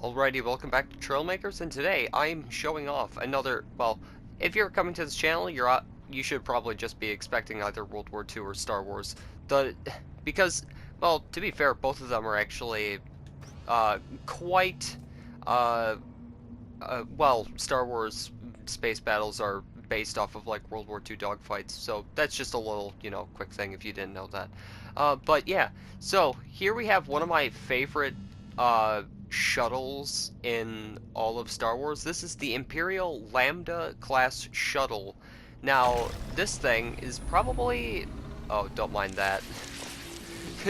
Alrighty, welcome back to Trailmakers, and today I'm showing off another, well, if you're coming to this channel, you should probably just be expecting either World War II or Star Wars. Because, well, to be fair, both of them are actually, quite, uh, well, Star Wars space battles are based off of, like, World War II dogfights, so that's just a little, quick thing if you didn't know that. But yeah, so here we have one of my favorite, shuttles in all of Star Wars. This is the Imperial Lambda class shuttle. Now, this thing is probably... Oh, don't mind that.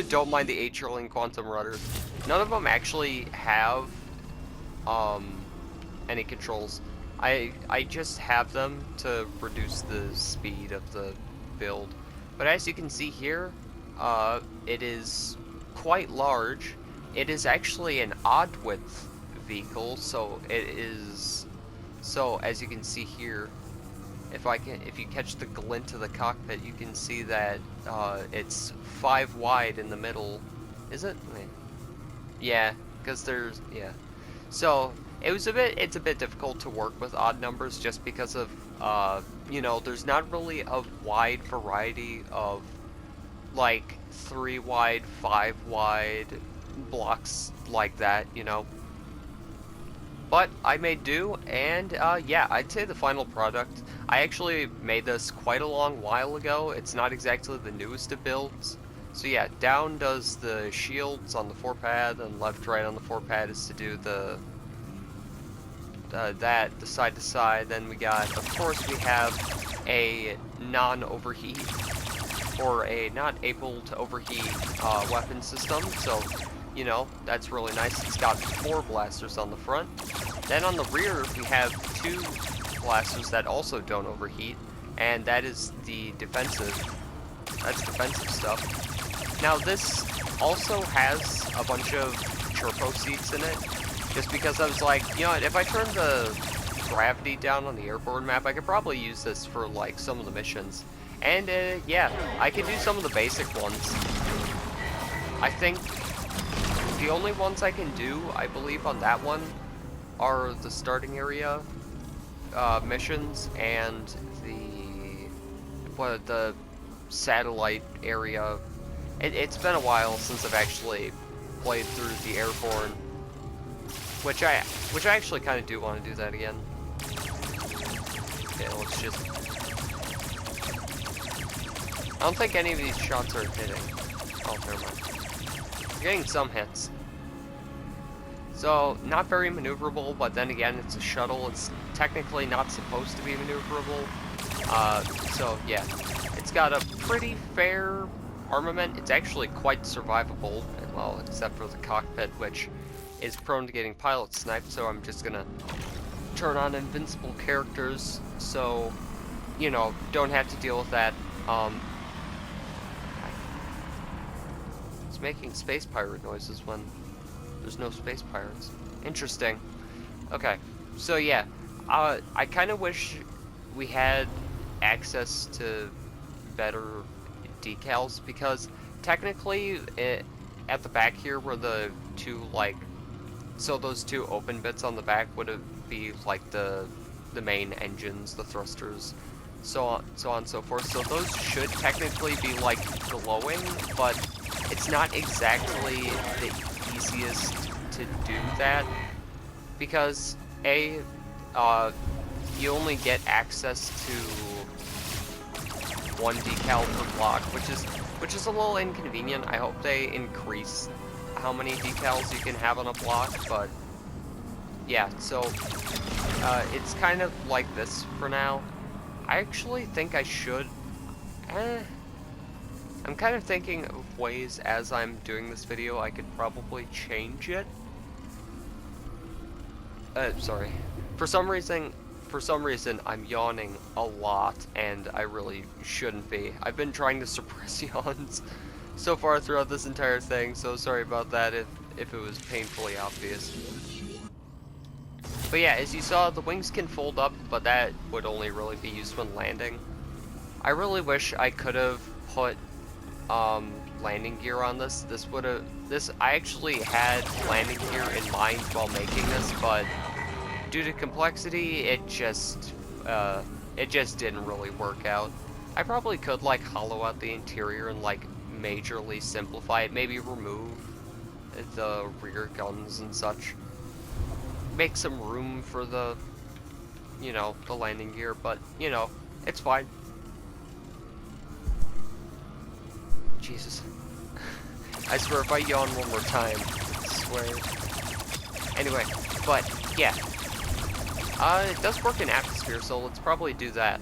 Don't mind the 8 trillion quantum rudders. None of them actually have, any controls. I just have them to reduce the speed of the build. But as you can see here, it is quite large. It is actually an odd width vehicle, so it is, so as you can see here, if you catch the glint of the cockpit, you can see that it's 5 wide in the middle. Is it? Yeah, because yeah. So it's a bit difficult to work with odd numbers just because of there's not really a wide variety of like 3 wide, 5 wide blocks like that, But I made do, and yeah, I'd say the final product, I actually made this quite a long while ago. It's not exactly the newest of builds. So yeah, down does the shields on the 4-pad, and left-right on the 4-pad is to do the side to side. Then we got, of course, we have a non-overheat, or a not able to overheat weapon system, so that's really nice. It's got 4 blasters on the front. Then on the rear we have 2 blasters that also don't overheat, and that is the defensive. That's defensive stuff. Now this also has a bunch of turbo seats in it, just because I was like, if I turn the gravity down on the airborne map, I could probably use this for like some of the missions. And yeah, I can do some of the basic ones. I think the only ones I can do, I believe, on that one are the starting area missions and the satellite area. It's been a while since I've actually played through the airborne, which I actually kind of do want to do that again. Okay, let's just... I don't think any of these shots are hitting. Oh, never mind. You're getting some hits. So, not very maneuverable, but then again, it's a shuttle. It's technically not supposed to be maneuverable. So, yeah. It's got a pretty fair armament. It's actually quite survivable, well, except for the cockpit, which is prone to getting pilot sniped, so I'm just gonna turn on invincible characters, so, don't have to deal with that. It's making space pirate noises when there's no space pirates. Interesting. Okay, so yeah, I kind of wish we had access to better decals, because technically at the back here were the 2, like, so those 2 open bits on the back would be like the main engines, the thrusters, so on and so forth. So those should technically be like glowing, but it's not exactly the easiest to do that, because you only get access to 1 decal per block, which is a little inconvenient. I hope they increase how many decals you can have on a block, but yeah, so it's kind of like this for now. I actually think I should... I'm kind of thinking of ways, as I'm doing this video, I could probably change it. Sorry. For some reason, I'm yawning a lot, and I really shouldn't be. I've been trying to suppress yawns so far throughout this entire thing, so sorry about that if it was painfully obvious. But yeah, as you saw, the wings can fold up, but that would only really be used when landing. I really wish I could have put landing gear on this, I actually had landing gear in mind while making this, but due to complexity, it just didn't really work out. I probably could, like, hollow out the interior and, like, majorly simplify it, maybe remove the rear guns and such. Make some room for the, you know, the landing gear, but, you know, it's fine. Jesus. I swear if I yawn one more time, I swear. Anyway, but, yeah. It does work in atmosphere, so let's probably do that.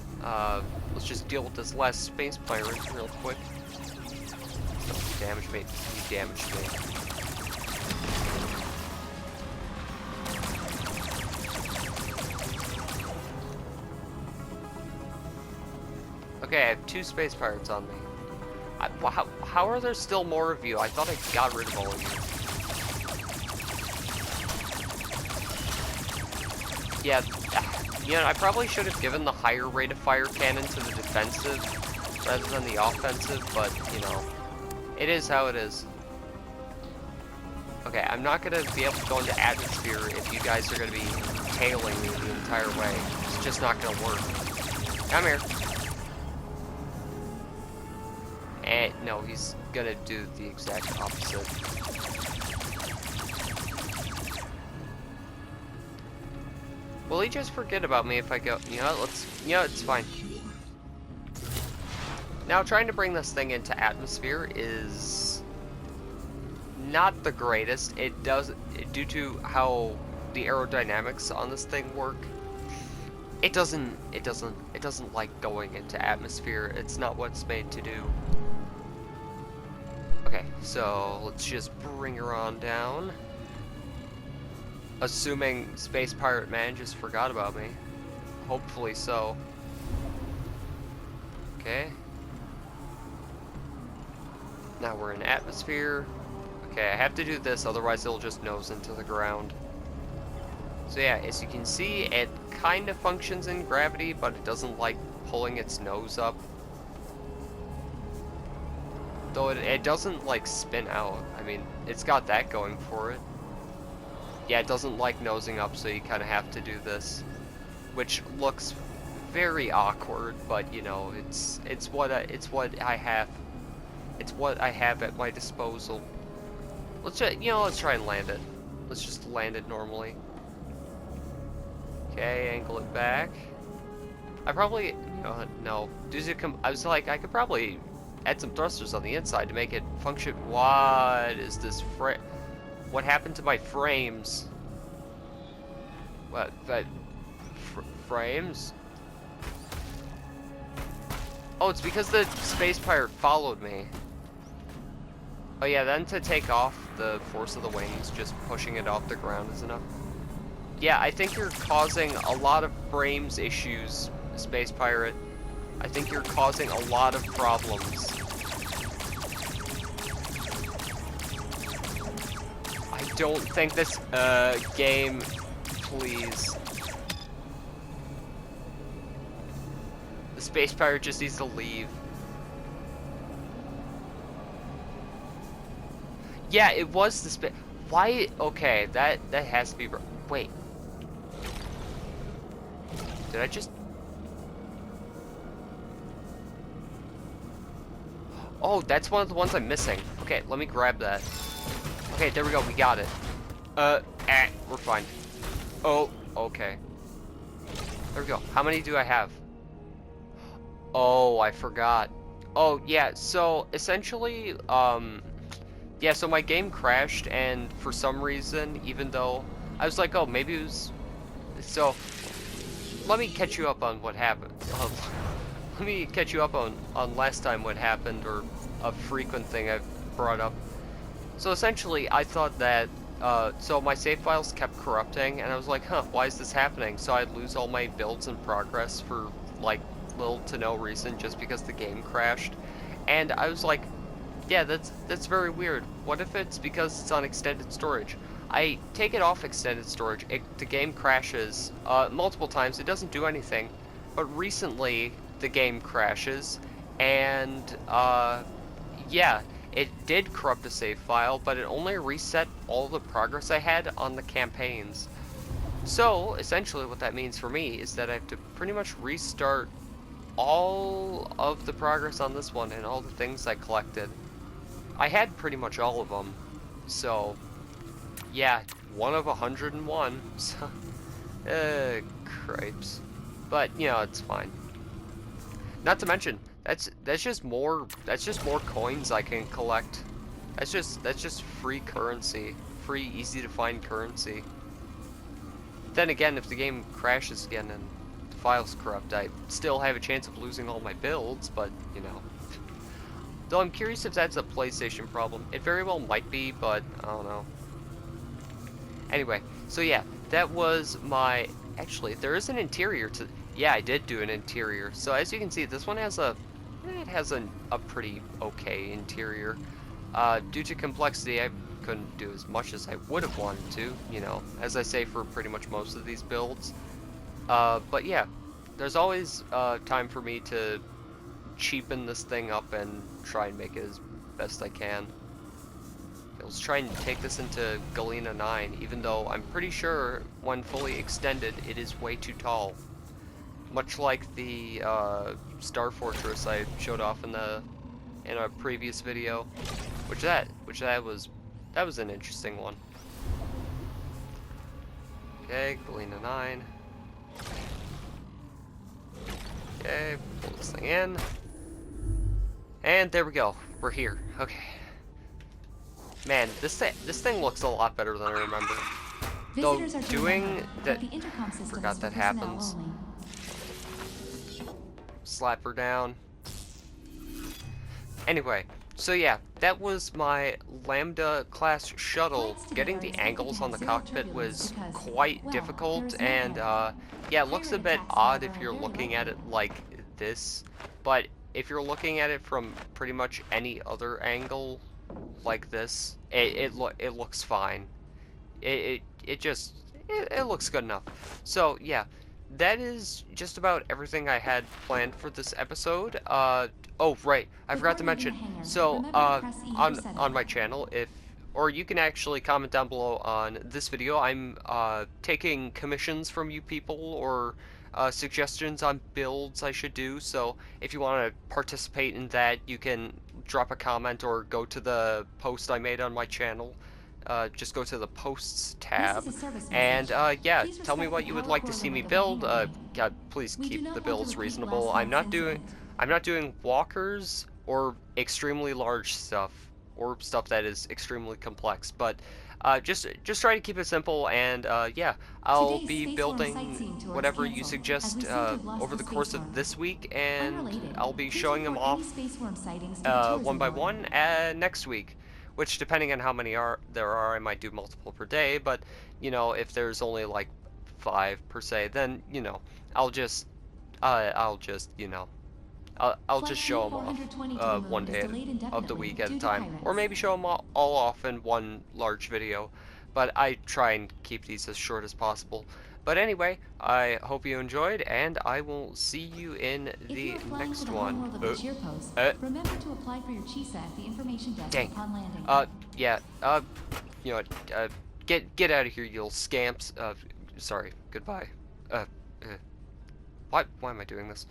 Let's just deal with this last space pirate real quick. Don't damage me. You damaged me. Okay, I have 2 space pirates on me. How are there still more of you? I thought I got rid of all of you. Yeah, you know, I probably should have given the higher rate of fire cannon to the defensive rather than the offensive, but, you know, it is how it is. Okay, I'm not going to be able to go into atmosphere if you guys are going to be tailing me the entire way. It's just not going to work. Come here. And no, he's gonna do the exact opposite. Will he just forget about me if I go, you know, it's fine. Now, trying to bring this thing into atmosphere is not the greatest. It does, due to how the aerodynamics on this thing work, it doesn't like going into atmosphere. It's not what it's made to do. Okay, so let's just bring her on down. Assuming Space Pirate Man just forgot about me. Hopefully so. Okay. Now we're in atmosphere. Okay, I have to do this, otherwise it'll just nose into the ground. So yeah, as you can see, it kind of functions in gravity, but it doesn't like pulling its nose up. Though it doesn't like spin out. I mean, it's got that going for it. Yeah, it doesn't like nosing up, so you kind of have to do this, which looks very awkward. But you know, it's what I have. It's what I have at my disposal. Let's try and land it. Let's just land it normally. Okay, angle it back. I probably no. I was like, I could probably add some thrusters on the inside to make it function. What is this what happened to my frames? What, frames? Oh, it's because the space pirate followed me. Oh yeah, then to take off, the force of the wings, just pushing it off the ground is enough. Yeah, I think you're causing a lot of frames issues, space pirate. I think you're causing a lot of problems. I don't think this, game, please. The space pirate just needs to leave. Yeah, it was the space. Why? Okay, that has to be. Wait. Did I just? Oh, that's one of the ones I'm missing. Okay, let me grab that. Okay, there we go. We got it. We're fine. Oh, okay. There we go. How many do I have? Oh, I forgot. Oh, yeah. So essentially, yeah. So my game crashed, and for some reason, even though I was like, oh, maybe it was. So let me catch you up on what happened. Let me catch you up on last time what happened, or a frequent thing I've brought up. So essentially, I thought that, so my save files kept corrupting, and I was like, huh, why is this happening? So I'd lose all my builds in progress for, like, little to no reason, just because the game crashed. And I was like, yeah, that's very weird. What if it's because it's on extended storage? I take it off extended storage, the game crashes, multiple times, it doesn't do anything. But recently, the game crashes, and, yeah, it did corrupt the save file, but it only reset all the progress I had on the campaigns. So, essentially what that means for me is that I have to pretty much restart all of the progress on this one and all the things I collected. I had pretty much all of them, so yeah, 1 of 101, so, cripes. But, you know, it's fine. Not to mention, that's just more coins I can collect. That's just free currency. Free, easy to find currency. Then again, if the game crashes again and the file's corrupt, I still have a chance of losing all my builds, but, you know. Though I'm curious if that's a PlayStation problem. It very well might be, but I don't know. Anyway, so yeah, that was my... Actually, there is an interior to... Yeah, I did do an interior. So as you can see, this one has a... It has a pretty okay interior. Due to complexity, I couldn't do as much as I would have wanted to, you know, as I say for pretty much most of these builds. But yeah, there's always time for me to cheapen this thing up and try and make it as best I can. Let's try and take this into Galena 9, even though I'm pretty sure when fully extended it is way too tall. Much like the Star Fortress I showed off in a previous video, which that was an interesting one. Okay, Galena 9. Okay, pull this thing in. And there we go. We're here. Okay. Man, this thing looks a lot better than I remember. Though doing that, forgot that happens. Slap her down. Anyway, so yeah, that was my Lambda class shuttle. Getting the angles on the cockpit was quite difficult, and yeah, it looks a bit odd if you're looking at it like this, but if you're looking at it from pretty much any other angle like this, it looks fine. It looks good enough. So yeah, that is just about everything I had planned for this episode. Oh right, I forgot to mention. So on my channel, or you can actually comment down below on this video. I'm taking commissions from you people or suggestions on builds I should do. So if you want to participate in that, you can drop a comment or go to the post I made on my channel. Just go to the posts tab, and yeah, tell me what you would like to see me build. God, please keep the builds reasonable. I'm not doing walkers or extremely large stuff or stuff that is extremely complex, but just try to keep it simple, and yeah, I'll be building whatever you suggest over the course of this week, and I'll be showing them off one by one next week. Which, depending on how many there are, I might do multiple per day. But you know, if there's only like 5 per se, then you know, I'll just you know, I'll just show them off one day of the week at a time, or maybe show them all off in one large video. But I try and keep these as short as possible. But anyway, I hope you enjoyed, and I will see you in the next one. Remember to apply for your CHISA at the information desk upon landing. Yeah, you know what, get out of here, you little scamps. Sorry, goodbye. Why am I doing this?